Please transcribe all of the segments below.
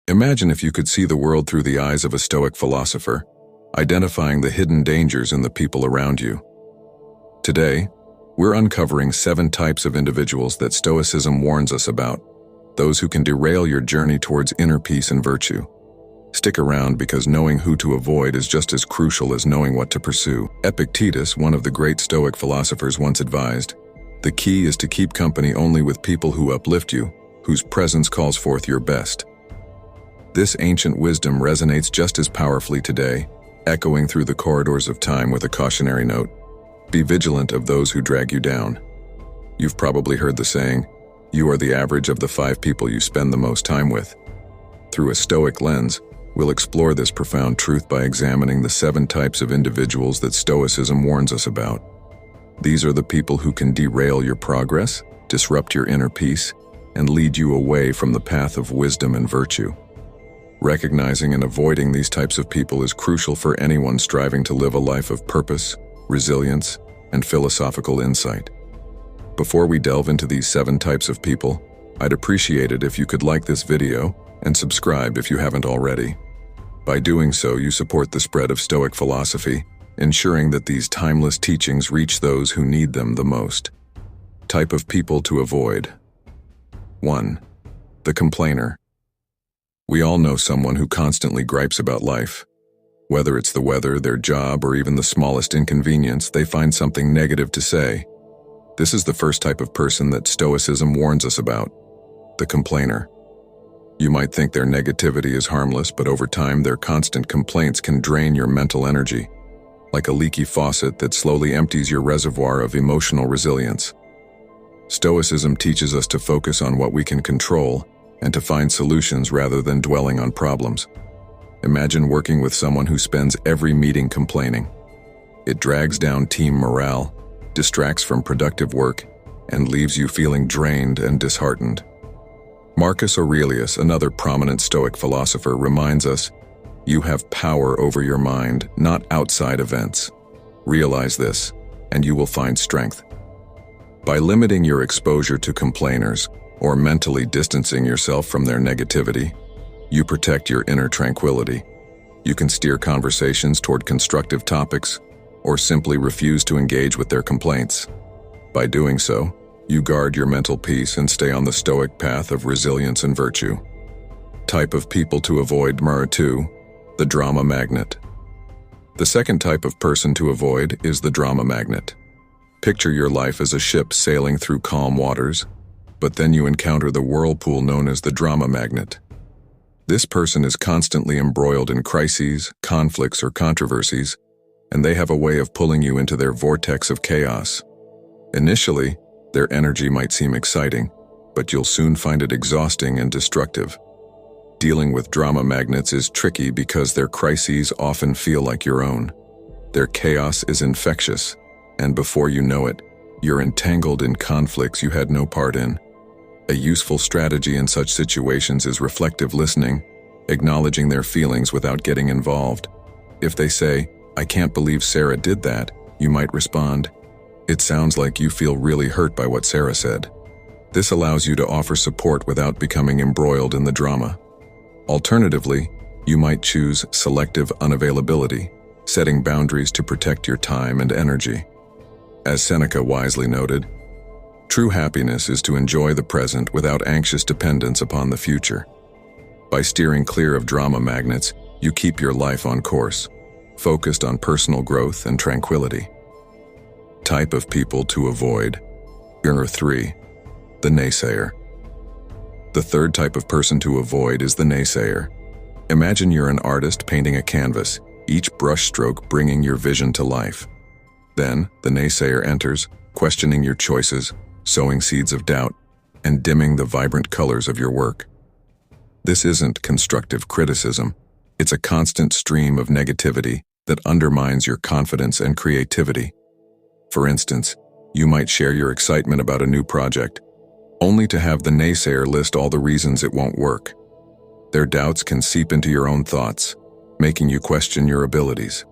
Imagine if you could see the world through the eyes of a Stoic philosopher, identifying the hidden dangers in the people around you. Today, we're uncovering 7 types of individuals that Stoicism warns us about, those who can derail your journey towards inner peace and virtue. Stick around because knowing who to avoid is just as crucial as knowing what to pursue. Epictetus, one of the great Stoic philosophers, once advised, "The key is to keep company only with people who uplift you, whose presence calls forth your best." This ancient wisdom resonates just as powerfully today, echoing through the corridors of time with a cautionary note. Be vigilant of those who drag you down. You've probably heard the saying, "You are the average of the 5 people you spend the most time with." Through a Stoic lens, we'll explore this profound truth by examining the 7 types of individuals that Stoicism warns us about. These are the people who can derail your progress, disrupt your inner peace, and lead you away from the path of wisdom and virtue. Recognizing and avoiding these types of people is crucial for anyone striving to live a life of purpose, resilience, and philosophical insight. Before we delve into these 7 types of people, I'd appreciate it if you could like this video and subscribe if you haven't already. By doing so, you support the spread of Stoic philosophy, ensuring that these timeless teachings reach those who need them the most. Type of people to avoid. 1. The complainer. We all know someone who constantly gripes about life. Whether it's the weather, their job, or even the smallest inconvenience, they find something negative to say. This is the first type of person that Stoicism warns us about, the complainer. You might think their negativity is harmless, but over time their constant complaints can drain your mental energy, like a leaky faucet that slowly empties your reservoir of emotional resilience. Stoicism teaches us to focus on what we can control and to find solutions rather than dwelling on problems. Imagine working with someone who spends every meeting complaining. It drags down team morale, distracts from productive work, and leaves you feeling drained and disheartened. Marcus Aurelius, another prominent Stoic philosopher, reminds us, "You have power over your mind, not outside events. Realize this, and you will find strength." By limiting your exposure to complainers, or mentally distancing yourself from their negativity, you protect your inner tranquility. You can steer conversations toward constructive topics, or simply refuse to engage with their complaints. By doing so, you guard your mental peace and stay on the Stoic path of resilience and virtue. Type of people to avoid. 2. The drama magnet. The second type of person to avoid is the drama magnet. Picture your life as a ship sailing through calm waters, but then you encounter the whirlpool known as the drama magnet. This person is constantly embroiled in crises, conflicts, or controversies, and they have a way of pulling you into their vortex of chaos. Initially, their energy might seem exciting, but you'll soon find it exhausting and destructive. Dealing with drama magnets is tricky because their crises often feel like your own. Their chaos is infectious, and before you know it, you're entangled in conflicts you had no part in. A useful strategy in such situations is reflective listening, acknowledging their feelings without getting involved. If they say, "I can't believe Sarah did that," you might respond, "It sounds like you feel really hurt by what Sarah said." This allows you to offer support without becoming embroiled in the drama. Alternatively, you might choose selective unavailability, setting boundaries to protect your time and energy. As Seneca wisely noted, true happiness is to enjoy the present without anxious dependence upon the future. By steering clear of drama magnets, you keep your life on course, focused on personal growth and tranquility. Type of people to avoid. 3. The naysayer. The third type of person to avoid is the naysayer. Imagine you're an artist painting a canvas, each brushstroke bringing your vision to life. Then, the naysayer enters, questioning your choices, sowing seeds of doubt, and dimming the vibrant colors of your work. This isn't constructive criticism. It's a constant stream of negativity that undermines your confidence and creativity. For instance, you might share your excitement about a new project, only to have the naysayer list all the reasons it won't work. Their doubts can seep into your own thoughts, making you question your abilities.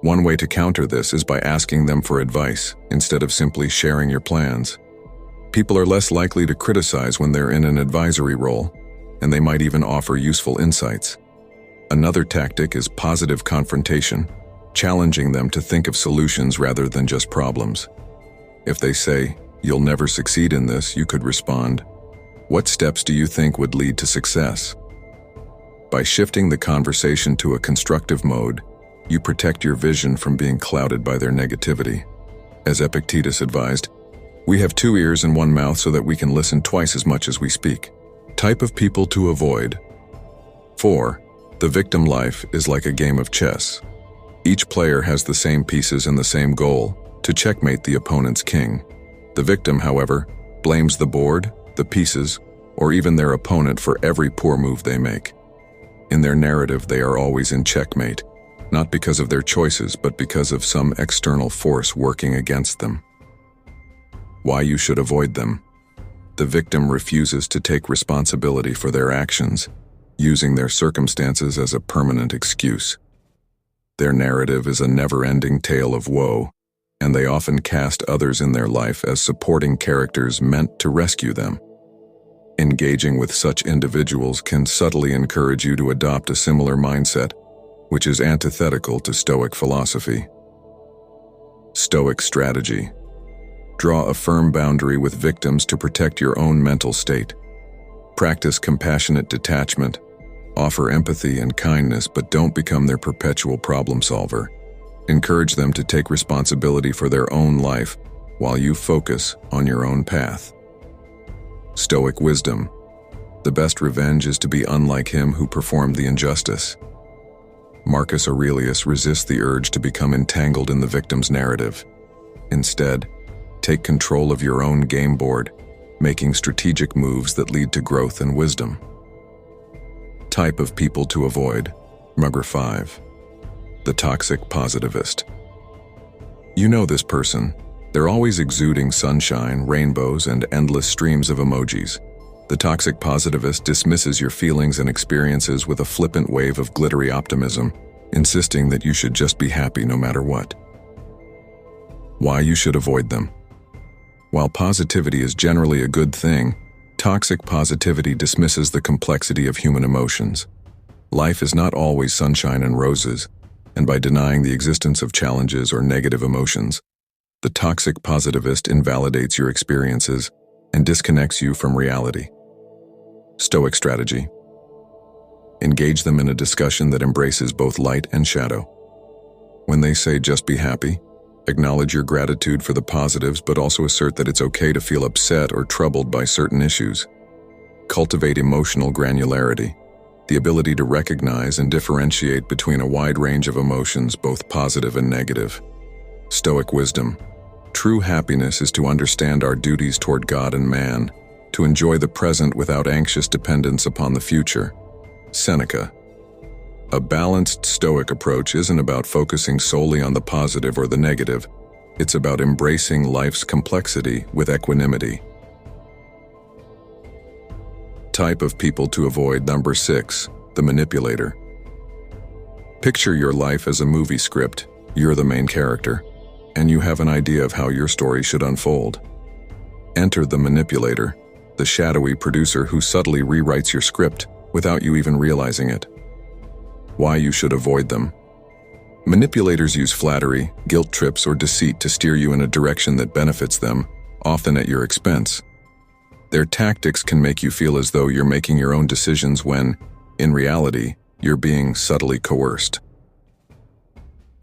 One way to counter this is by asking them for advice, instead of simply sharing your plans. People are less likely to criticize when they're in an advisory role. and they might even offer useful insights. Another tactic is positive confrontation, challenging them to think of solutions rather than just problems. If they say, "You'll never succeed in this," you could respond, "What steps do you think would lead to success?" By shifting the conversation to a constructive mode, you protect your vision from being clouded by their negativity. As Epictetus advised, "We have 2 ears and 1 mouth so that we can listen twice as much as we speak." Type of people to avoid. 4. The victim life is like a game of chess. Each player has the same pieces and the same goal, to checkmate the opponent's king. The victim, however, blames the board, the pieces, or even their opponent for every poor move they make. In their narrative, they are always in checkmate, not because of their choices, but because of some external force working against them. Why you should avoid them. The victim refuses to take responsibility for their actions, using their circumstances as a permanent excuse. Their narrative is a never-ending tale of woe, and they often cast others in their life as supporting characters meant to rescue them. Engaging with such individuals can subtly encourage you to adopt a similar mindset, which is antithetical to Stoic philosophy. Stoic strategy. Draw a firm boundary with victims to protect your own mental state. Practice compassionate detachment. Offer empathy and kindness, but don't become their perpetual problem solver. Encourage them to take responsibility for their own life while you focus on your own path. Stoic wisdom. The best revenge is to be unlike him who performed the injustice. Marcus Aurelius resists the urge to become entangled in the victim's narrative. Instead, take control of your own game board, making strategic moves that lead to growth and wisdom. Type of people to avoid. Number 5. The toxic positivist. You know this person. They're always exuding sunshine, rainbows, and endless streams of emojis. The toxic positivist dismisses your feelings and experiences with a flippant wave of glittery optimism, insisting that you should just be happy no matter what. Why you should avoid them. While positivity is generally a good thing, toxic positivity dismisses the complexity of human emotions. Life is not always sunshine and roses, and by denying the existence of challenges or negative emotions, the toxic positivist invalidates your experiences and disconnects you from reality. Stoic strategy. Engage them in a discussion that embraces both light and shadow. When they say just be happy, acknowledge your gratitude for the positives, but also assert that it's okay to feel upset or troubled by certain issues. Cultivate emotional granularity, the ability to recognize and differentiate between a wide range of emotions, both positive and negative. Stoic wisdom. True happiness is to understand our duties toward God and man, to enjoy the present without anxious dependence upon the future. Seneca. A balanced Stoic approach isn't about focusing solely on the positive or the negative. It's about embracing life's complexity with equanimity. Type of people to avoid. Number 6. The manipulator. Picture your life as a movie script. You're the main character, and you have an idea of how your story should unfold. Enter the manipulator, the shadowy producer who subtly rewrites your script without you even realizing it. Why you should avoid them. Manipulators use flattery, guilt trips, or deceit to steer you in a direction that benefits them, often at your expense. Their tactics can make you feel as though you're making your own decisions when, in reality, you're being subtly coerced.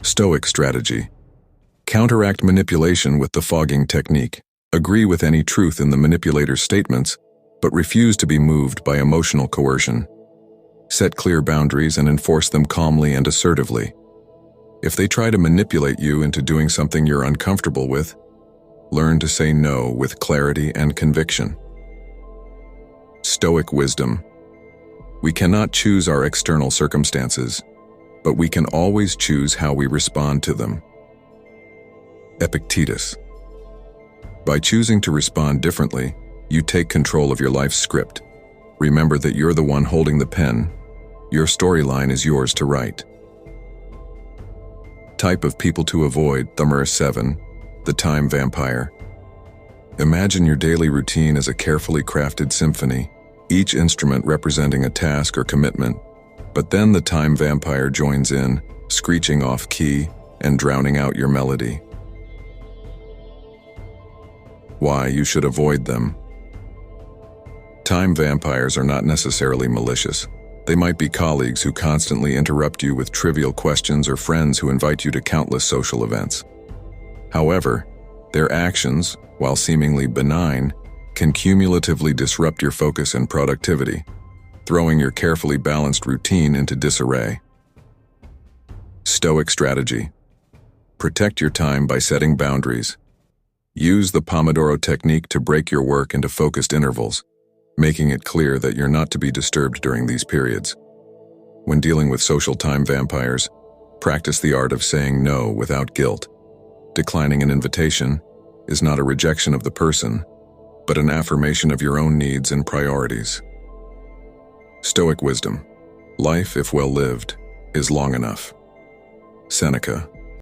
Stoic strategy. Counteract manipulation with the fogging technique. Agree with any truth in the manipulator's statements, but refuse to be moved by emotional coercion. Set clear boundaries and enforce them calmly and assertively. If they try to manipulate you into doing something you're uncomfortable with, learn to say no with clarity and conviction. Stoic wisdom. We cannot choose our external circumstances, but we can always choose how we respond to them. Epictetus. By choosing to respond differently, you take control of your life's script. Remember that you're the one holding the pen. Your storyline is yours to write. Type of people to avoid. Number 7. The time vampire. Imagine your daily routine as a carefully crafted symphony. each instrument representing a task or commitment, but then the time vampire joins in, screeching off key and drowning out your melody. Why you should avoid them. Time vampires are not necessarily malicious. They might be colleagues who constantly interrupt you with trivial questions or friends who invite you to countless social events. However, their actions, while seemingly benign, can cumulatively disrupt your focus and productivity, throwing your carefully balanced routine into disarray. Stoic strategy. Protect your time by setting boundaries. Use the Pomodoro technique to break your work into focused intervals, making it clear that you're not to be disturbed during these periods. When dealing with social time vampires, practice the art of saying no without guilt. Declining an invitation is not a rejection of the person, but an affirmation of your own needs and priorities. Stoic wisdom. Life, if well lived, is long enough. Seneca.